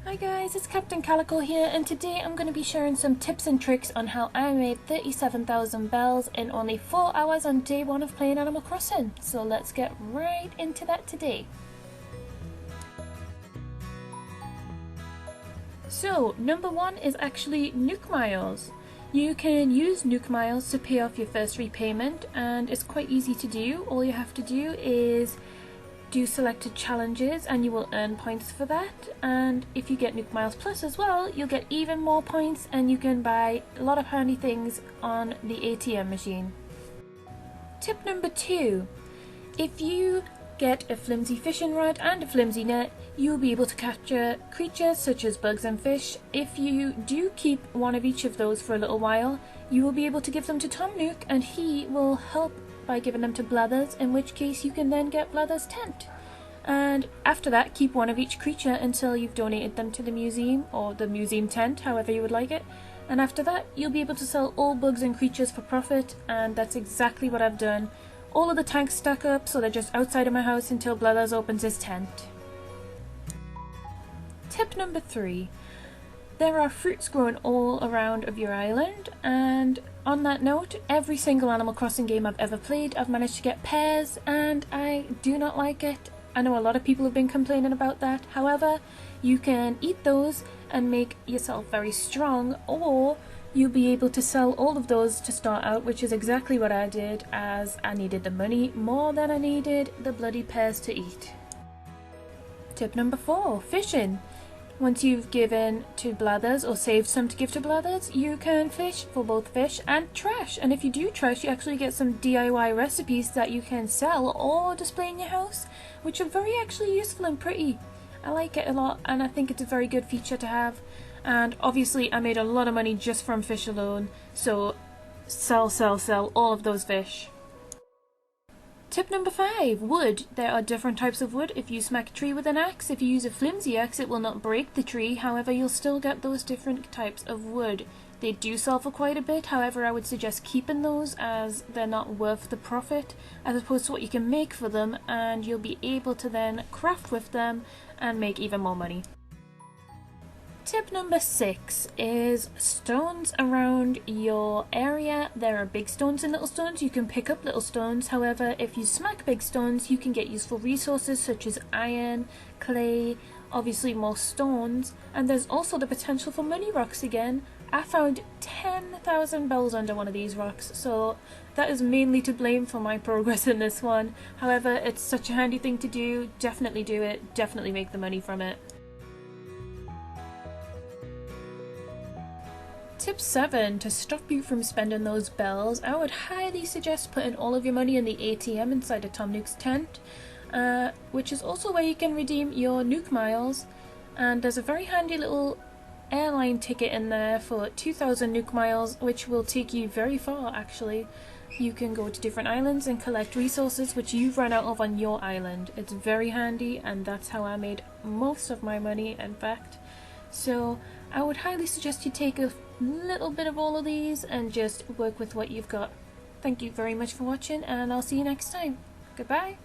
Hi guys, it's Captain Calico here, and today I'm going to be sharing some tips and tricks on how I made 37,000 bells in only 4 hours on day 1 of playing Animal Crossing. So let's get right into that today. So number 1 is actually Nook Miles. You can use Nook Miles to pay off your first repayment, and it's quite easy to do. All you have to do is do selected challenges and you will earn points for that, and if you get Nook Miles Plus as well, you'll get even more points and you can buy a lot of handy things on the ATM machine. Tip number 2. If you get a flimsy fishing rod and a flimsy net, you'll be able to capture creatures such as bugs and fish. If you do keep one of each of those for a little while, you will be able to give them to Tom Nook and he will help by giving them to Blathers, in which case you can then get Blathers' tent. And after that, keep one of each creature until you've donated them to the museum, or the museum tent, however you would like it. And after that, you'll be able to sell all bugs and creatures for profit, and that's exactly what I've done. All of the tanks stack up, so they're just outside of my house until Blathers opens his tent. Tip number 3. There are fruits growing all around of your island, and on that note, every single Animal Crossing game I've ever played, I've managed to get pears, and I do not like it. I know a lot of people have been complaining about that. However, you can eat those and make yourself very strong, or you'll be able to sell all of those to start out, which is exactly what I did, as I needed the money more than I needed the bloody pears to eat. Tip number 4. Fishing. Once you've given to Blathers or saved some to give to Blathers, you can fish for both fish and trash. And if you do trash, you actually get some DIY recipes that you can sell or display in your house, which are very actually useful and pretty. I like it a lot, and I think it's a very good feature to have. And obviously I made a lot of money just from fish alone, so sell all of those fish. Tip number 5. Wood. There are different types of wood. If you smack a tree with an axe, if you use a flimsy axe, it will not break the tree. However, you'll still get those different types of wood. They do sell for quite a bit. However, I would suggest keeping those, as they're not worth the profit, as opposed to what you can make for them, and you'll be able to then craft with them and make even more money. Tip number 6 is stones around your area. There are big stones and little stones. You can pick up little stones. However, if you smack big stones, you can get useful resources such as iron, clay, obviously more stones, and there's also the potential for money rocks again. I found 10,000 bells under one of these rocks, so that is mainly to blame for my progress in this one. However, it's such a handy thing to do. Definitely do it. Definitely make the money from it. Tip 7. To stop you from spending those bells, I would highly suggest putting all of your money in the ATM inside of Tom Nook's tent, which is also where you can redeem your Nook Miles, and there's a very handy little airline ticket in there for 2,000 Nook Miles, which will take you very far actually. You can go to different islands and collect resources which you've run out of on your island. It's very handy, and that's how I made most of my money, in fact. So I would highly suggest you take a little bit of all of these and just work with what you've got. Thank you very much for watching, and I'll see you next time. Goodbye!